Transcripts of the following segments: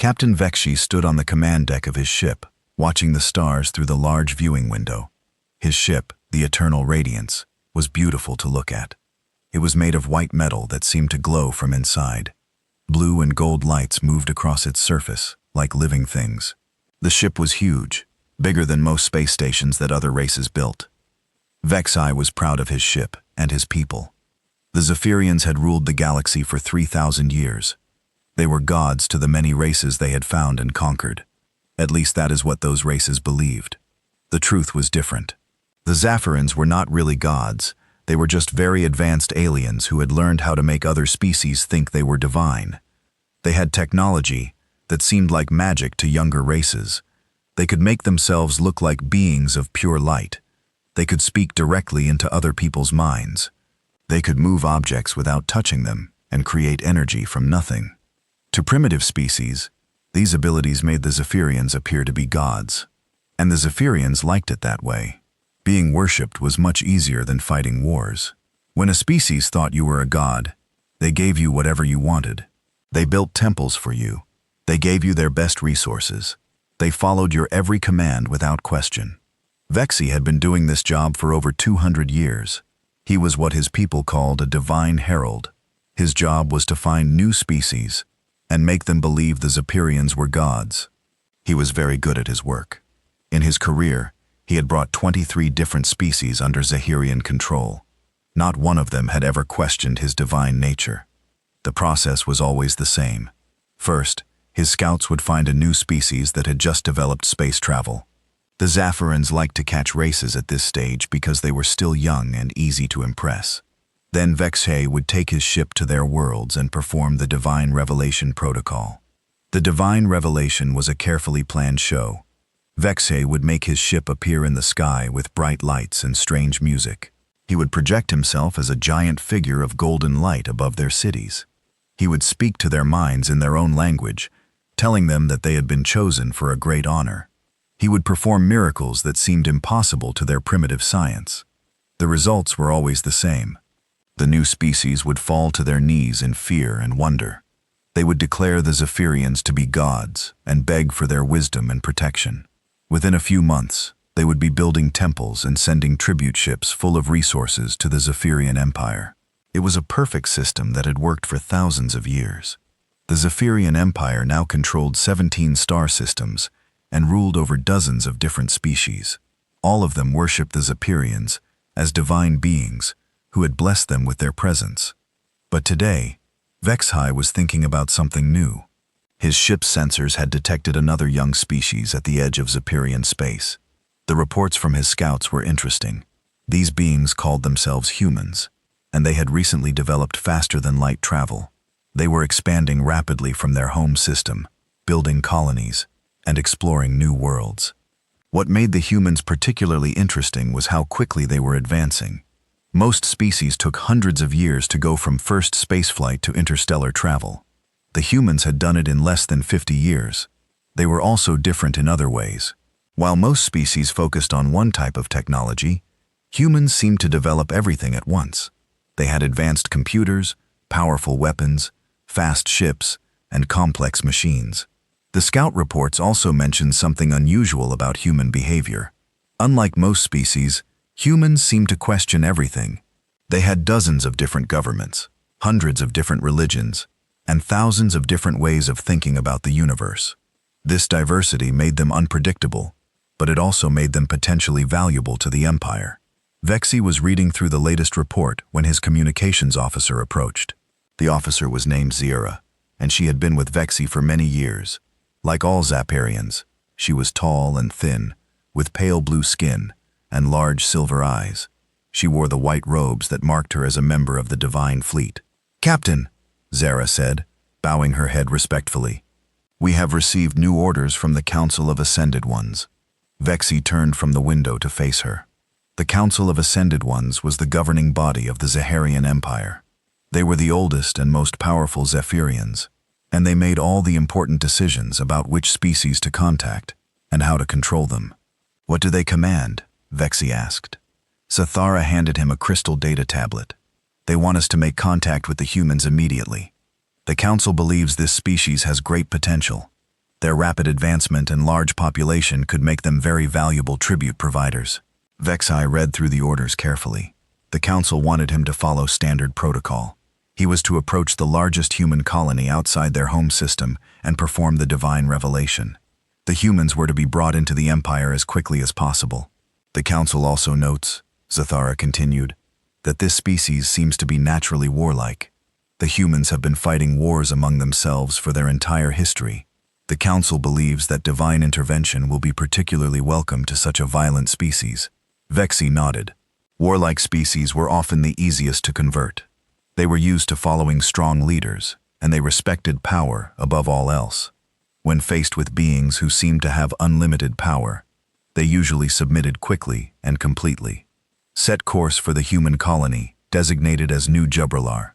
Captain Vexi stood on the command deck of his ship, watching the stars through the large viewing window. His ship, the Eternal Radiance, was beautiful to look at. It was made of white metal that seemed to glow from inside. Blue and gold lights moved across its surface, like living things. The ship was huge, bigger than most space stations that other races built. Vexi was proud of his ship and his people. The Zephyrians had ruled the galaxy for 3,000 years. They were gods to the many races they had found and conquered. At least that is what those races believed. The truth was different. The Zephyrians were not really gods. They were just very advanced aliens who had learned how to make other species think they were divine. They had technology that seemed like magic to younger races. They could make themselves look like beings of pure light. They could speak directly into other people's minds. They could move objects without touching them and create energy from nothing. To primitive species, these abilities made the Zephyrians appear to be gods. And the Zephyrians liked it that way. Being worshipped was much easier than fighting wars. When a species thought you were a god, they gave you whatever you wanted. They built temples for you. They gave you their best resources. They followed your every command without question. Vexi had been doing this job for over 200 years. He was what his people called a divine herald. His job was to find new species and make them believe the Zephyrians were gods. He was very good at his work. In his career, he had brought 23 different species under Zephyrian control. Not one of them had ever questioned his divine nature. The process was always the same. First, his scouts would find a new species that had just developed space travel. The Zephyrians liked to catch races at this stage because they were still young and easy to impress. Then Vexi would take his ship to their worlds and perform the Divine Revelation Protocol. The Divine Revelation was a carefully planned show. Vexi would make his ship appear in the sky with bright lights and strange music. He would project himself as a giant figure of golden light above their cities. He would speak to their minds in their own language, telling them that they had been chosen for a great honor. He would perform miracles that seemed impossible to their primitive science. The results were always the same. The new species would fall to their knees in fear and wonder. They would declare the Zephyrians to be gods and beg for their wisdom and protection. Within a few months, they would be building temples and sending tribute ships full of resources to the Zephyrian Empire. It was a perfect system that had worked for thousands of years. The Zephyrian Empire now controlled 17 star systems and ruled over dozens of different species. All of them worshipped the Zephyrians as divine beings who had blessed them with their presence. But today, Vexi was thinking about something new. His ship's sensors had detected another young species at the edge of Zephyrian space. The reports from his scouts were interesting. These beings called themselves humans, and they had recently developed faster-than-light travel. They were expanding rapidly from their home system, building colonies, and exploring new worlds. What made the humans particularly interesting was how quickly they were advancing. Most species took hundreds of years to go from first spaceflight to interstellar travel. The humans had done it in less than 50 years. They were also different in other ways. While most species focused on one type of technology, humans seemed to develop everything at once. They had advanced computers, powerful weapons, fast ships, and complex machines. The scout reports also mentioned something unusual about human behavior. Unlike most species, humans seemed to question everything. They had dozens of different governments, hundreds of different religions, and thousands of different ways of thinking about the universe. This diversity made them unpredictable, but it also made them potentially valuable to the Empire. Vexi was reading through the latest report when his communications officer approached. The officer was named Zira, and she had been with Vexi for many years. Like all Zephyrians, she was tall and thin, with pale blue skin and large silver eyes. She wore the white robes that marked her as a member of the Divine Fleet. "Captain," Zara said, bowing her head respectfully, "we have received new orders from the Council of Ascended Ones." Vexi turned from the window to face her. The Council of Ascended Ones was the governing body of the Zephyrian Empire. They were the oldest and most powerful Zephyrians, and they made all the important decisions about which species to contact and how to control them. "What do they command?" Vexi asked. Sathara handed him a crystal data tablet. "They want us to make contact with the humans immediately. The Council believes this species has great potential. Their rapid advancement and large population could make them very valuable tribute providers. Vexai read through the orders carefully. The council wanted him to follow standard protocol. He was to approach the largest human colony outside their home system and perform the divine revelation. The humans were to be brought into the Empire as quickly as possible. The council also notes, Zathara continued, that this species seems to be naturally warlike. The humans have been fighting wars among themselves for their entire history. The council believes that divine intervention will be particularly welcome to such a violent species. Vexi nodded. Warlike species were often the easiest to convert. They were used to following strong leaders, and they respected power above all else. When faced with beings who seemed to have unlimited power, they usually submitted quickly and completely. Set course for the human colony, designated as New Jubralar,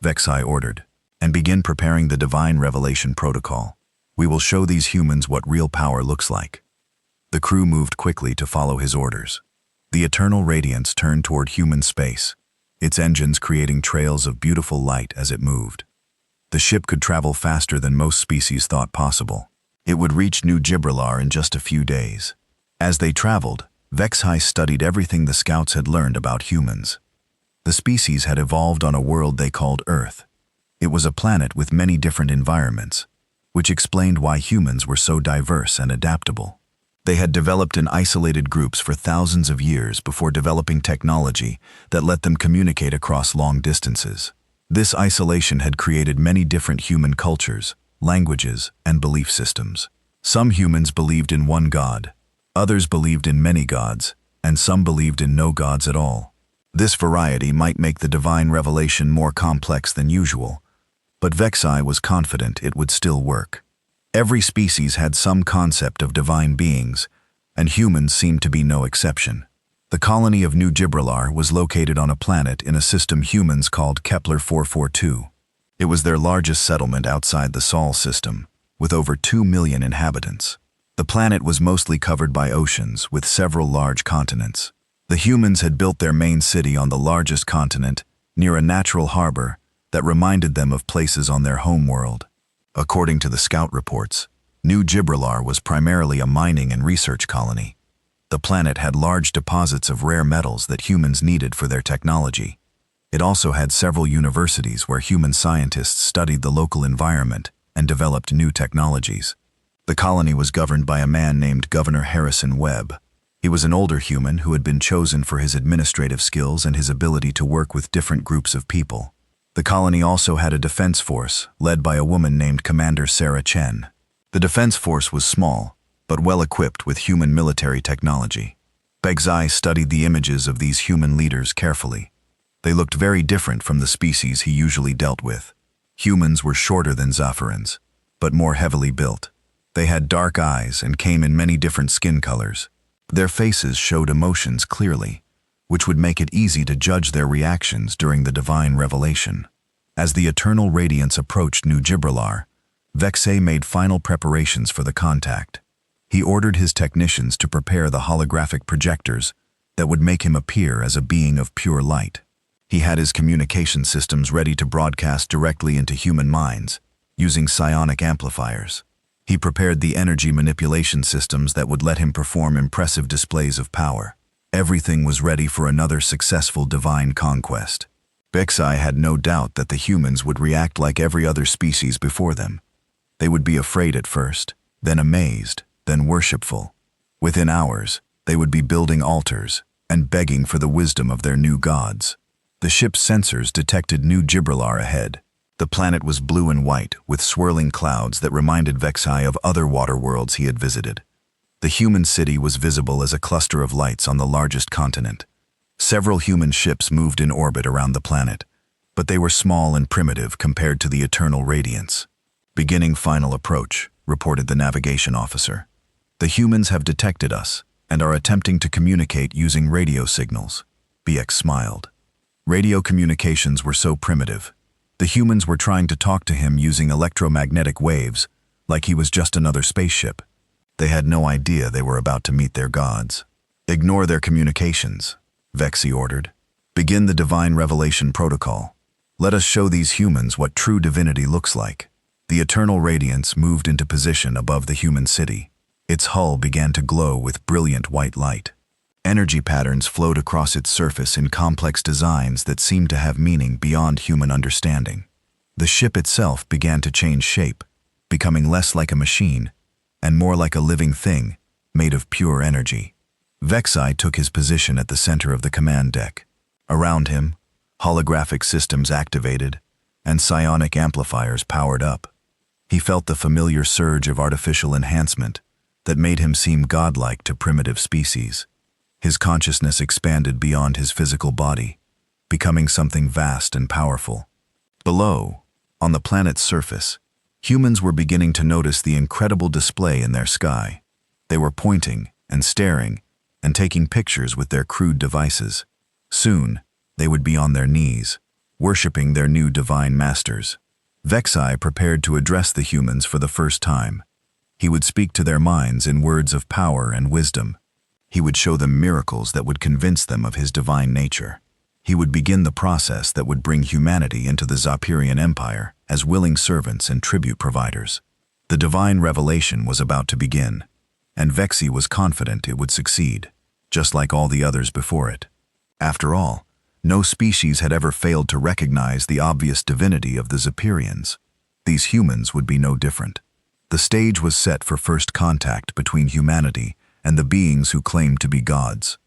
Vexai ordered, and begin preparing the divine revelation protocol. We will show these humans what real power looks like. The crew moved quickly to follow his orders. The eternal radiance turned toward human space, its engines creating trails of beautiful light as it moved. The ship could travel faster than most species thought possible. It would reach New Jubralar in just a few days. As they traveled, Vexai studied everything the scouts had learned about humans. The species had evolved on a world they called Earth. It was a planet with many different environments, which explained why humans were so diverse and adaptable. They had developed in isolated groups for thousands of years before developing technology that let them communicate across long distances. This isolation had created many different human cultures, languages, and belief systems. Some humans believed in one god, others believed in many gods, and some believed in no gods at all. This variety might make the divine revelation more complex than usual, but Vexai was confident it would still work. Every species had some concept of divine beings, and humans seemed to be no exception. The colony of New Jubralar was located on a planet in a system humans called Kepler 442. It was their largest settlement outside the Sol system, with over 2 million inhabitants. The planet was mostly covered by oceans, with several large continents. The humans had built their main city on the largest continent, near a natural harbor, that reminded them of places on their home world. According to the scout reports, New Jubralar was primarily a mining and research colony. The planet had large deposits of rare metals that humans needed for their technology. It also had several universities where human scientists studied the local environment and developed new technologies. The colony was governed by a man named Governor Harrison Webb. He was an older human who had been chosen for his administrative skills and his ability to work with different groups of people. The colony also had a defense force, led by a woman named Commander Sarah Chen. The defense force was small, but well-equipped with human military technology. Vexai studied the images of these human leaders carefully. They looked very different from the species he usually dealt with. Humans were shorter than Zafirans, but more heavily built. They had dark eyes and came in many different skin colors. Their faces showed emotions clearly, which would make it easy to judge their reactions during the divine revelation. As the eternal radiance approached New Jubralar, Vexai made final preparations for the contact. He ordered his technicians to prepare the holographic projectors that would make him appear as a being of pure light. He had his communication systems ready to broadcast directly into human minds, using psionic amplifiers. He prepared the energy manipulation systems that would let him perform impressive displays of power. Everything was ready for another successful divine conquest. Vexai had no doubt that the humans would react like every other species before them. They would be afraid at first, then amazed, then worshipful. Within hours, they would be building altars and begging for the wisdom of their new gods. The ship's sensors detected New Jubralar ahead. The planet was blue and white, with swirling clouds that reminded Vexai of other water worlds he had visited. The human city was visible as a cluster of lights on the largest continent. Several human ships moved in orbit around the planet, but they were small and primitive compared to the eternal radiance. "Beginning final approach," reported the navigation officer. "The humans have detected us and are attempting to communicate using radio signals." BX smiled. Radio communications were so primitive. The humans were trying to talk to him using electromagnetic waves, like he was just another spaceship. They had no idea they were about to meet their gods. "Ignore their communications," Vexai ordered. "Begin the divine revelation protocol. Let us show these humans what true divinity looks like." The eternal radiance moved into position above the human city. Its hull began to glow with brilliant white light. Energy patterns flowed across its surface in complex designs that seemed to have meaning beyond human understanding. The ship itself began to change shape, becoming less like a machine and more like a living thing made of pure energy. Vexai took his position at the center of the command deck. Around him, holographic systems activated and psionic amplifiers powered up. He felt the familiar surge of artificial enhancement that made him seem godlike to primitive species. His consciousness expanded beyond his physical body, becoming something vast and powerful. Below, on the planet's surface, humans were beginning to notice the incredible display in their sky. They were pointing and staring and taking pictures with their crude devices. Soon, they would be on their knees, worshipping their new divine masters. Vexai prepared to address the humans for the first time. He would speak to their minds in words of power and wisdom. He would show them miracles that would convince them of his divine nature. He would begin the process that would bring humanity into the Zopirian Empire as willing servants and tribute providers. The divine revelation was about to begin, and Vexi was confident it would succeed, just like all the others before it. After all, no species had ever failed to recognize the obvious divinity of the Zopirians. These humans would be no different. The stage was set for first contact between humanity and the beings who claimed to be gods.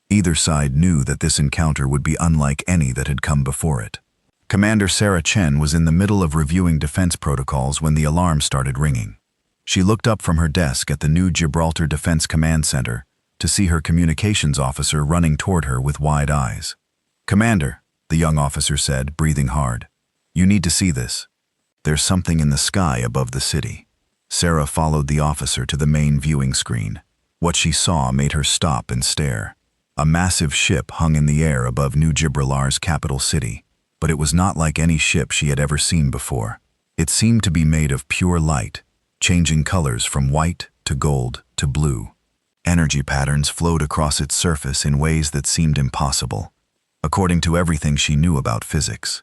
Either side knew that this encounter would be unlike any that had come before it. Commander Sarah Chen was in the middle of reviewing defense protocols when the alarm started ringing. She looked up from her desk at the new Gibraltar Defense Command Center to see her communications officer running toward her with wide eyes. "Commander," the young officer said, breathing hard, "you need to see this. There's something in the sky above the city." Sarah followed the officer to the main viewing screen. What she saw made her stop and stare. A massive ship hung in the air above New Gibraltar's capital city, but it was not like any ship she had ever seen before. It seemed to be made of pure light, changing colors from white to gold to blue. Energy patterns flowed across its surface in ways that seemed impossible, according to everything she knew about physics.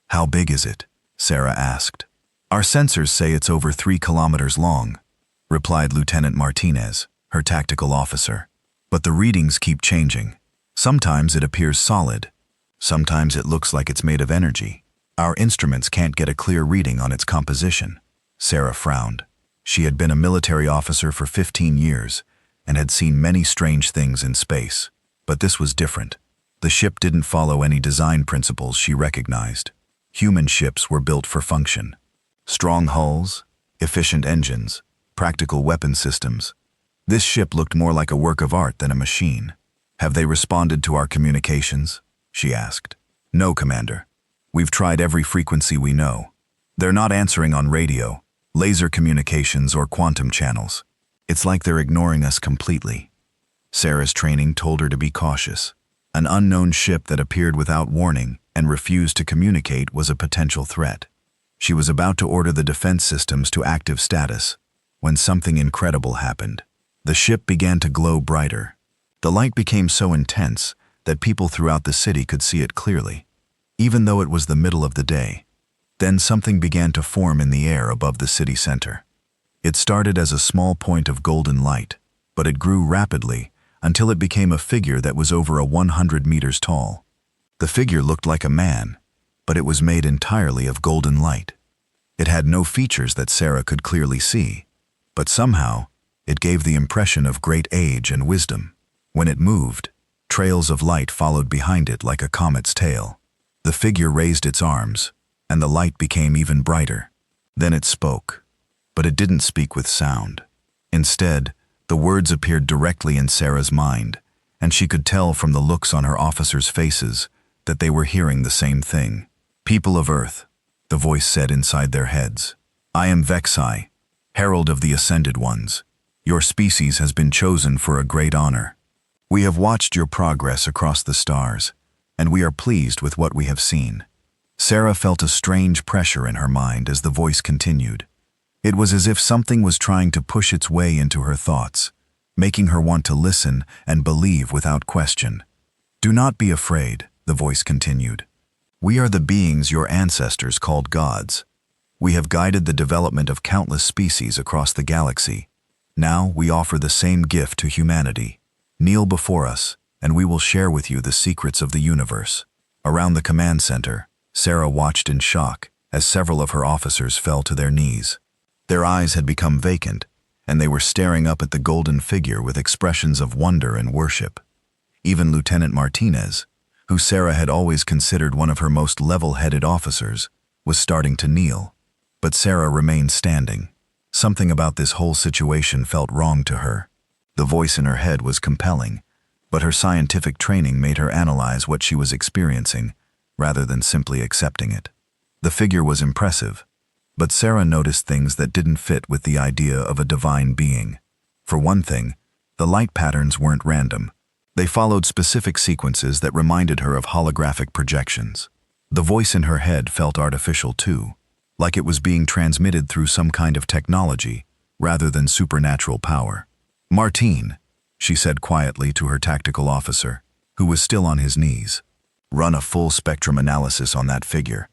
"How big is it?" Sarah asked. "Our sensors say it's over 3 kilometers long," replied Lieutenant Martinez, her tactical officer. "But the readings keep changing. Sometimes it appears solid. Sometimes it looks like it's made of energy. Our instruments can't get a clear reading on its composition." Sarah frowned. She had been a military officer for 15 years and had seen many strange things in space. But this was different. The ship didn't follow any design principles she recognized. Human ships were built for function. Strong hulls, efficient engines, practical weapon systems. This ship looked more like a work of art than a machine. "Have they responded to our communications?" she asked. "No, Commander. We've tried every frequency we know. They're not answering on radio, laser communications, or quantum channels. It's like they're ignoring us completely." Sarah's training told her to be cautious. An unknown ship that appeared without warning and refused to communicate was a potential threat. She was about to order the defense systems to active status when something incredible happened. The ship began to glow brighter. The light became so intense that people throughout the city could see it clearly, even though it was the middle of the day. Then something began to form in the air above the city center. It started as a small point of golden light, but it grew rapidly until it became a figure that was over 100 meters tall. The figure looked like a man, but it was made entirely of golden light. It had no features that Sarah could clearly see, but somehow it gave the impression of great age and wisdom. When it moved, trails of light followed behind it like a comet's tail. The figure raised its arms, and the light became even brighter. Then it spoke, but it didn't speak with sound. Instead, the words appeared directly in Sarah's mind, and she could tell from the looks on her officers' faces that they were hearing the same thing. "People of Earth," the voice said inside their heads, "I am Vexai, herald of the Ascended Ones. Your species has been chosen for a great honor. We have watched your progress across the stars, and we are pleased with what we have seen." Sarah felt a strange pressure in her mind as the voice continued. It was as if something was trying to push its way into her thoughts, making her want to listen and believe without question. "Do not be afraid," the voice continued. "We are the beings your ancestors called gods. We have guided the development of countless species across the galaxy. Now we offer the same gift to humanity. Kneel before us, and we will share with you the secrets of the universe." Around the command center, Sarah watched in shock as several of her officers fell to their knees. Their eyes had become vacant, and they were staring up at the golden figure with expressions of wonder and worship. Even Lieutenant Martinez, who Sarah had always considered one of her most level-headed officers, was starting to kneel. But Sarah remained standing. Something about this whole situation felt wrong to her. The voice in her head was compelling, but her scientific training made her analyze what she was experiencing, rather than simply accepting it. The figure was impressive, but Sarah noticed things that didn't fit with the idea of a divine being. For one thing, the light patterns weren't random. They followed specific sequences that reminded her of holographic projections. The voice in her head felt artificial too, like it was being transmitted through some kind of technology, rather than supernatural power. "Martine," she said quietly to her tactical officer, who was still on his knees. "Run a full spectrum analysis on that figure.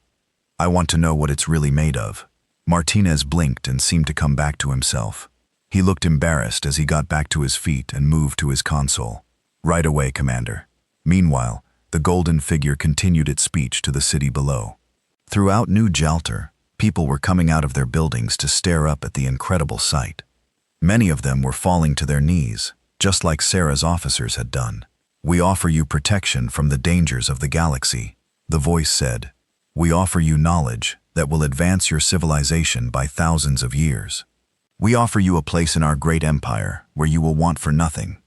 I want to know what it's really made of." Martinez blinked and seemed to come back to himself. He looked embarrassed as he got back to his feet and moved to his console. "Right away, Commander." Meanwhile, the golden figure continued its speech to the city below. Throughout New Jalter, people were coming out of their buildings to stare up at the incredible sight. Many of them were falling to their knees, just like Sarah's officers had done. "We offer you protection from the dangers of the galaxy," the voice said. "We offer you knowledge that will advance your civilization by thousands of years. We offer you a place in our great empire where you will want for nothing.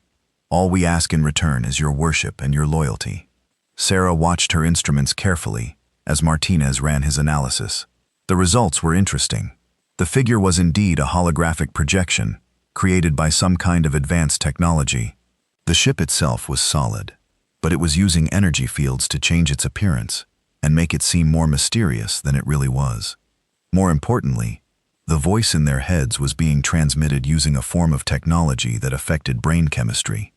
All we ask in return is your worship and your loyalty." Sarah watched her instruments carefully as Martinez ran his analysis. The results were interesting. The figure was indeed a holographic projection, created by some kind of advanced technology. The ship itself was solid, but it was using energy fields to change its appearance and make it seem more mysterious than it really was. More importantly, the voice in their heads was being transmitted using a form of technology that affected brain chemistry.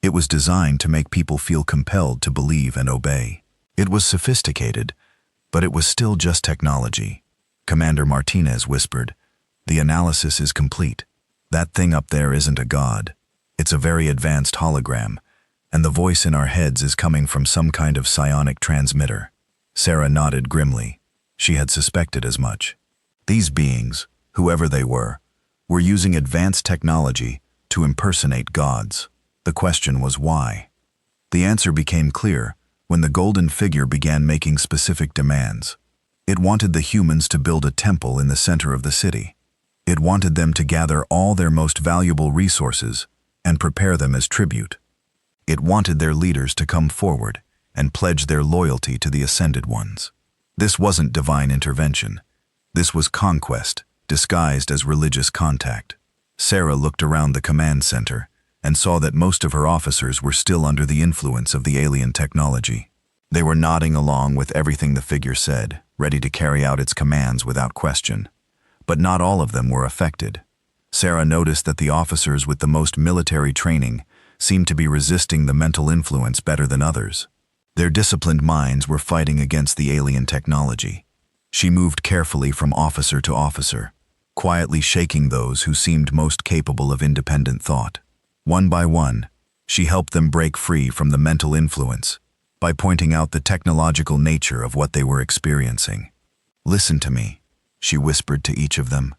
It was designed to make people feel compelled to believe and obey. It was sophisticated, but it was still just technology. Commander Martinez whispered, "The analysis is complete. That thing up there isn't a god. It's a very advanced hologram, and the voice in our heads is coming from some kind of psionic transmitter." Sarah nodded grimly. She had suspected as much. These beings, whoever they were using advanced technology to impersonate gods. The question was why. The answer became clear when the golden figure began making specific demands. It wanted the humans to build a temple in the center of the city. It wanted them to gather all their most valuable resources and prepare them as tribute. It wanted their leaders to come forward and pledge their loyalty to the Ascended Ones. This wasn't divine intervention. This was conquest, disguised as religious contact. Sarah looked around the command center and saw that most of her officers were still under the influence of the alien technology. They were nodding along with everything the figure said, ready to carry out its commands without question. But not all of them were affected. Sarah noticed that the officers with the most military training seemed to be resisting the mental influence better than others. Their disciplined minds were fighting against the alien technology. She moved carefully from officer to officer, quietly shaking those who seemed most capable of independent thought. One by one, she helped them break free from the mental influence by pointing out the technological nature of what they were experiencing. "Listen to me," she whispered to each of them.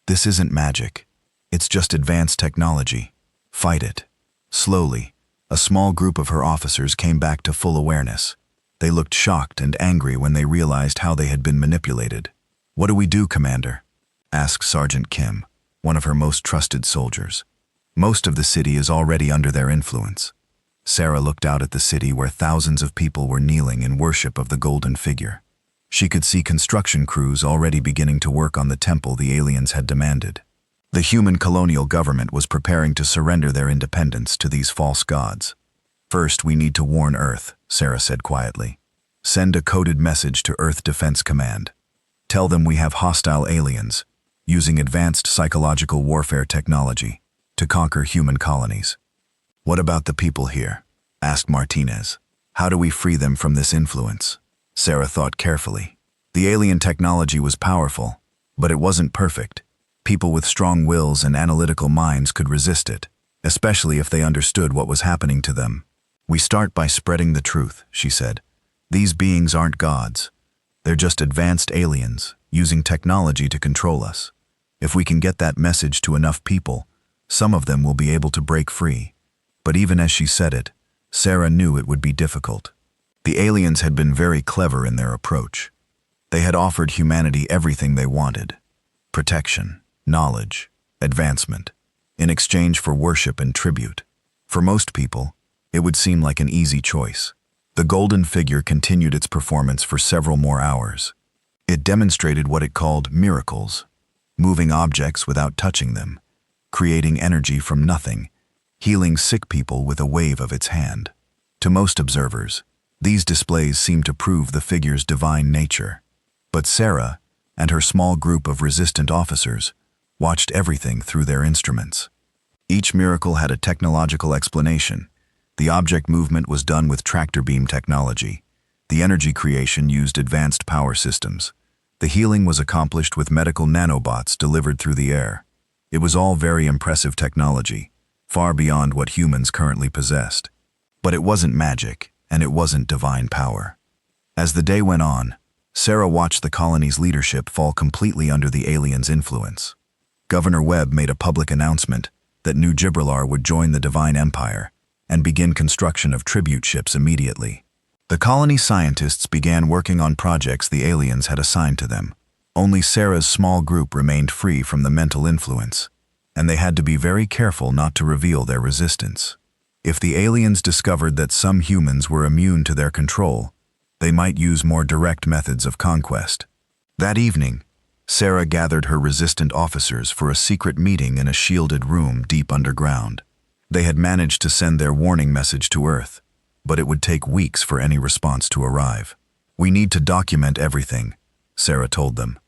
"This isn't magic. It's just advanced technology. Fight it." Slowly, a small group of her officers came back to full awareness. They looked shocked and angry when they realized how they had been manipulated. "What do we do, Commander?" asked Sergeant Kim, one of her most trusted soldiers. "Most of the city is already under their influence." Sarah looked out at the city where thousands of people were kneeling in worship of the golden figure. She could see construction crews already beginning to work on the temple the aliens had demanded. The human colonial government was preparing to surrender their independence to these false gods. "First, we need to warn Earth," Sarah said quietly. "Send a coded message to Earth Defense Command. Tell them we have hostile aliens, using advanced psychological warfare technology to conquer human colonies." "What about the people here?" asked Martinez. "How do we free them from this influence?" Sarah thought carefully. The alien technology was powerful, But it wasn't perfect. People with strong wills and analytical minds could resist it, especially if they understood what was happening to them. "We start by spreading the truth," she said. "These beings aren't gods. They're just advanced aliens, using technology to control us. If we can get that message to enough people, some of them will be able to break free." But even as she said it, Sarah knew it would be difficult. The aliens had been very clever in their approach. They had offered humanity everything they wanted: protection, knowledge, advancement, in exchange for worship and tribute. For most people, it would seem like an easy choice. The golden figure continued its performance for several more hours. It demonstrated what it called miracles: moving objects without touching them, creating energy from nothing, healing sick people with a wave of its hand. To most observers, these displays seemed to prove the figure's divine nature. But Sarah and her small group of resistant officers watched everything through their instruments. Each miracle had a technological explanation. The object movement was done with tractor beam technology. The energy creation used advanced power systems. The healing was accomplished with medical nanobots delivered through the air. It was all very impressive technology, far beyond what humans currently possessed. But it wasn't magic, and it wasn't divine power. As the day went on, Sarah watched the colony's leadership fall completely under the aliens' influence. Governor Webb made a public announcement that New Gibraltar would join the Divine Empire and begin construction of tribute ships immediately. The colony scientists began working on projects the aliens had assigned to them. Only Sarah's small group remained free from the mental influence, and they had to be very careful not to reveal their resistance. If the aliens discovered that some humans were immune to their control, they might use more direct methods of conquest. That evening, Sarah gathered her resistant officers for a secret meeting in a shielded room deep underground. They had managed to send their warning message to Earth, but it would take weeks for any response to arrive. "We need to document everything," Sarah told them.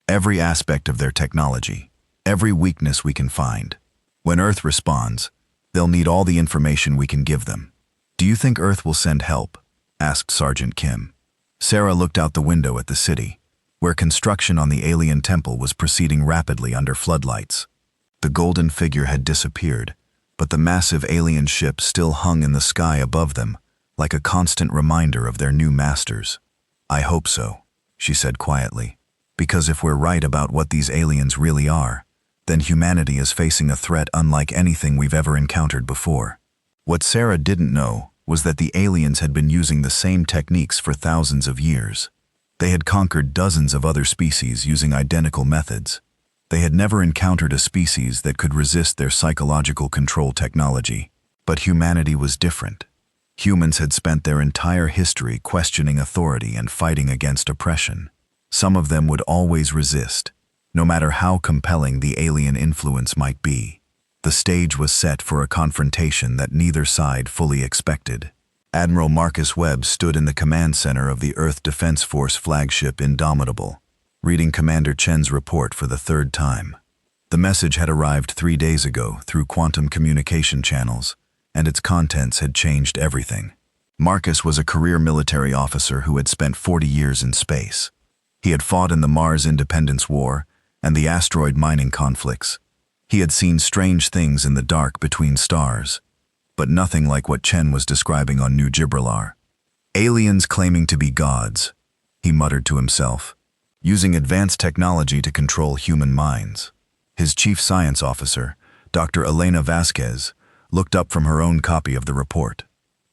"Every aspect of their technology, every weakness we can find. When Earth responds, they'll need all the information we can give them." "Do you think Earth will send help?" asked Sergeant Kim. Sarah looked out the window at the city, where construction on the alien temple was proceeding rapidly under floodlights. The golden figure had disappeared, but the massive alien ship still hung in the sky above them, like a constant reminder of their new masters. "I hope so," she said quietly, "because if we're right about what these aliens really are, then humanity is facing a threat unlike anything we've ever encountered before." What Sarah didn't know was that the aliens had been using the same techniques for thousands of years. They had conquered dozens of other species using identical methods. They had never encountered a species that could resist their psychological control technology. But humanity was different. Humans had spent their entire history questioning authority and fighting against oppression. Some of them would always resist, no matter how compelling the alien influence might be. The stage was set for a confrontation that neither side fully expected. Admiral Marcus Webb stood in the command center of the Earth Defense Force flagship Indomitable, reading Commander Chen's report for the third time. The message had arrived 3 days ago through quantum communication channels, and its contents had changed everything. Marcus was a career military officer who had spent 40 years in space. He had fought in the Mars Independence War and the asteroid mining conflicts. He had seen strange things in the dark between stars, but nothing like what Chen was describing on New Gibraltar. "Aliens claiming to be gods," he muttered to himself, "using advanced technology to control human minds." His chief science officer, Dr. Elena Vasquez, looked up from her own copy of the report.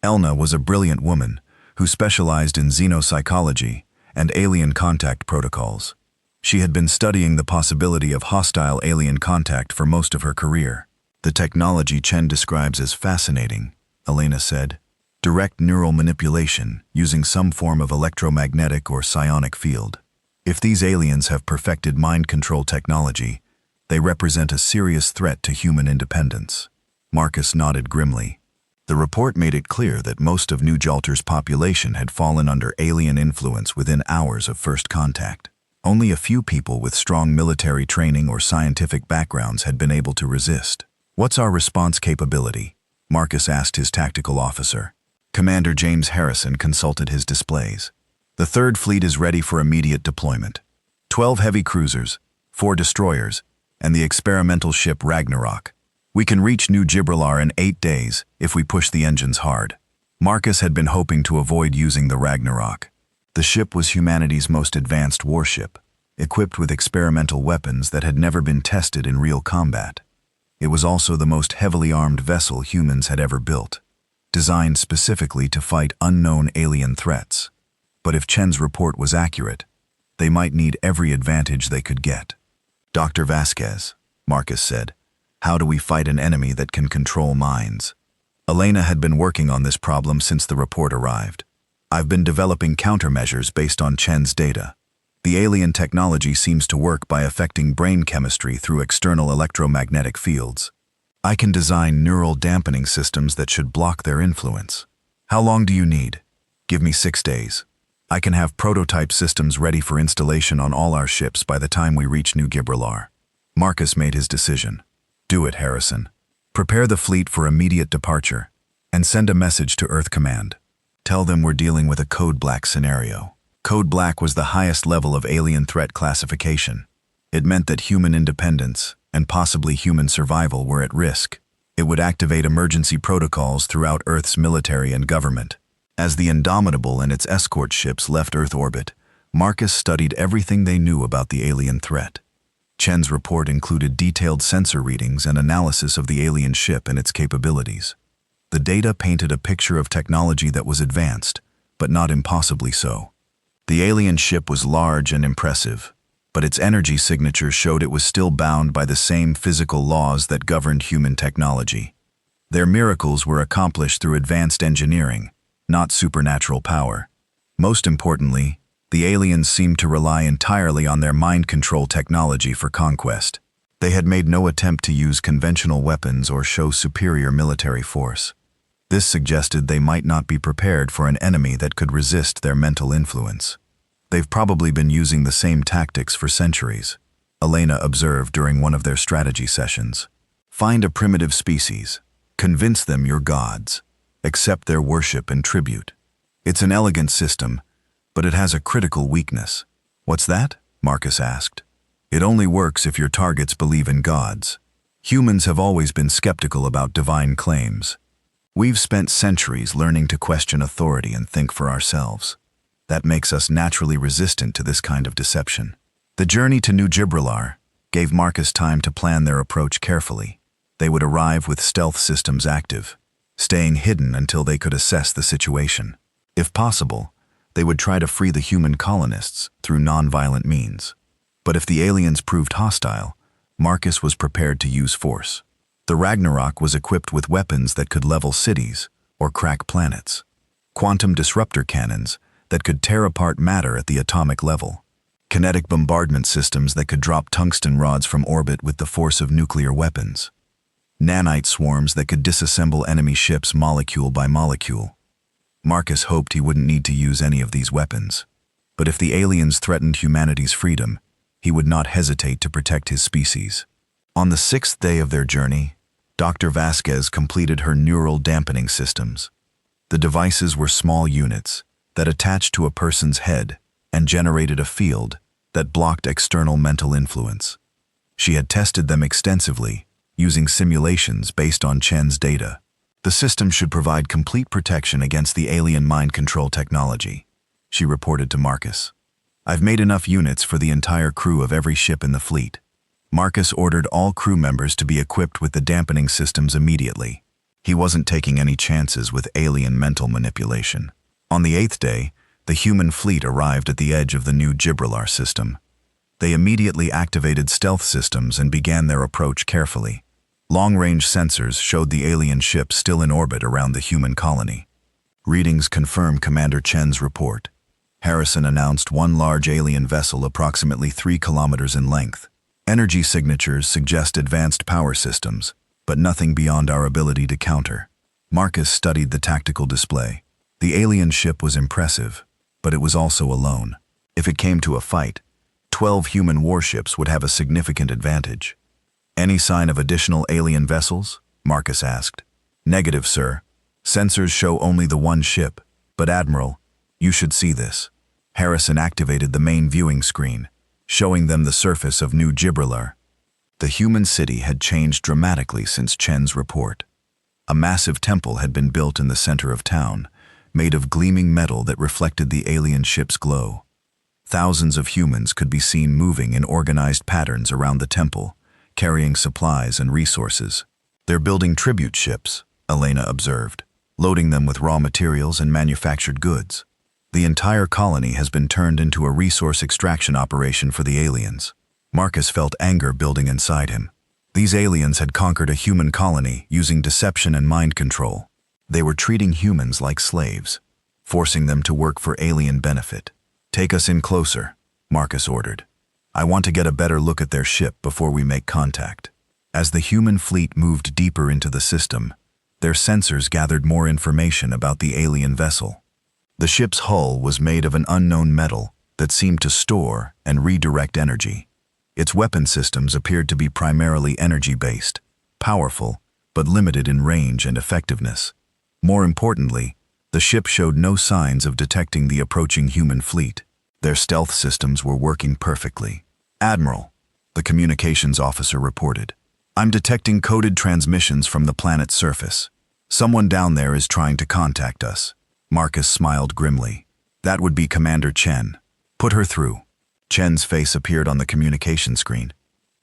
Elna was a brilliant woman who specialized in xenopsychology and alien contact protocols. She had been studying the possibility of hostile alien contact for most of her career. "The technology Chen describes as fascinating," Elena said. "Direct neural manipulation using some form of electromagnetic or psionic field. If these aliens have perfected mind control technology, they represent a serious threat to human independence." Marcus nodded grimly. The report made it clear that most of New Gibraltar's population had fallen under alien influence within hours of first contact. Only a few people with strong military training or scientific backgrounds had been able to resist. "What's our response capability?" Marcus asked his tactical officer. Commander James Harrison consulted his displays. "The Third Fleet is ready for immediate deployment. 12 heavy cruisers, 4 destroyers, and the experimental ship Ragnarok. We can reach New Gibraltar in 8 days if we push the engines hard. Marcus had been hoping to avoid using the Ragnarok. The ship was humanity's most advanced warship, equipped with experimental weapons that had never been tested in real combat. It was also the most heavily armed vessel humans had ever built, designed specifically to fight unknown alien threats. But if Chen's report was accurate, they might need every advantage they could get. "Dr. Vasquez," Marcus said, "how do we fight an enemy that can control minds?" Elena had been working on this problem since the report arrived. "I've been developing countermeasures based on Chen's data. The alien technology seems to work by affecting brain chemistry through external electromagnetic fields. I can design neural dampening systems that should block their influence. How long do you need?" "Give me 6 days. I can have prototype systems ready for installation on all our ships by the time we reach New Gibraltar." Marcus made his decision. "Do it, Harrison. Prepare the fleet for immediate departure, and send a message to Earth Command. Tell them we're dealing with a Code Black scenario." Code Black was the highest level of alien threat classification. It meant that human independence, and possibly human survival, were at risk. It would activate emergency protocols throughout Earth's military and government. As the Indomitable and its escort ships left Earth orbit, Marcus studied everything they knew about the alien threat. Chen's report included detailed sensor readings and analysis of the alien ship and its capabilities. The data painted a picture of technology that was advanced, but not impossibly so. The alien ship was large and impressive, but its energy signature showed it was still bound by the same physical laws that governed human technology. Their miracles were accomplished through advanced engineering, not supernatural power. Most importantly, the aliens seemed to rely entirely on their mind control technology for conquest. They had made no attempt to use conventional weapons or show superior military force. This suggested they might not be prepared for an enemy that could resist their mental influence. "They've probably been using the same tactics for centuries," Elena observed during one of their strategy sessions. "Find a primitive species, convince them you're gods, accept their worship and tribute. It's an elegant system, but it has a critical weakness." "What's that?" Marcus asked. "It only works if your targets believe in gods. Humans have always been skeptical about divine claims. We've spent centuries learning to question authority and think for ourselves. That makes us naturally resistant to this kind of deception." The journey to New Gibraltar gave Marcus time to plan their approach carefully. They would arrive with stealth systems active, staying hidden until they could assess the situation. If possible, they would try to free the human colonists through non-violent means. But if the aliens proved hostile, Marcus was prepared to use force. The Ragnarok was equipped with weapons that could level cities or crack planets. Quantum disruptor cannons that could tear apart matter at the atomic level. Kinetic bombardment systems that could drop tungsten rods from orbit with the force of nuclear weapons. Nanite swarms that could disassemble enemy ships molecule by molecule. Marcus hoped he wouldn't need to use any of these weapons. But if the aliens threatened humanity's freedom, he would not hesitate to protect his species. On the 6th day of their journey, Dr. Vasquez completed her neural dampening systems. The devices were small units that attached to a person's head and generated a field that blocked external mental influence. She had tested them extensively, using simulations based on Chen's data. The system should provide complete protection against the alien mind control technology, she reported to Marcus. "I've made enough units for the entire crew of every ship in the fleet." Marcus ordered all crew members to be equipped with the dampening systems immediately. He wasn't taking any chances with alien mental manipulation. On the 8th day, the human fleet arrived at the edge of the New Gibraltar system. They immediately activated stealth systems and began their approach carefully. Long-range sensors showed the alien ship still in orbit around the human colony. Readings confirmed Commander Chen's report. Harrison announced one large alien vessel approximately 3 kilometers in length. Energy signatures suggest advanced power systems, but nothing beyond our ability to counter. Marcus studied the tactical display. The alien ship was impressive, but it was also alone. If it came to a fight, 12 human warships would have a significant advantage. "Any sign of additional alien vessels?" Marcus asked. "Negative, sir. Sensors show only the one ship, but Admiral, you should see this." Harrison activated the main viewing screen. showing them the surface of New Gibraltar. The human city had changed dramatically since Chen's report. A massive temple had been built in the center of town, made of gleaming metal that reflected the alien ship's glow. Thousands of humans could be seen moving in organized patterns around the temple, carrying supplies and resources. "They're building tribute ships," Elena observed, loading them with raw materials and manufactured goods. The entire colony has been turned into a resource extraction operation for the aliens. Marcus felt anger building inside him. These aliens had conquered a human colony using deception and mind control. They were treating humans like slaves, forcing them to work for alien benefit. "Take us in closer," Marcus ordered. "I want to get a better look at their ship before we make contact." As the human fleet moved deeper into the system, their sensors gathered more information about the alien vessel. The ship's hull was made of an unknown metal that seemed to store and redirect energy. Its weapon systems appeared to be primarily energy-based, powerful, but limited in range and effectiveness. More importantly, the ship showed no signs of detecting the approaching human fleet. Their stealth systems were working perfectly. "Admiral," the communications officer reported, "I'm detecting coded transmissions from the planet's surface. Someone down there is trying to contact us." Marcus smiled grimly. "That would be Commander Chen. Put her through." Chen's face appeared on the communication screen.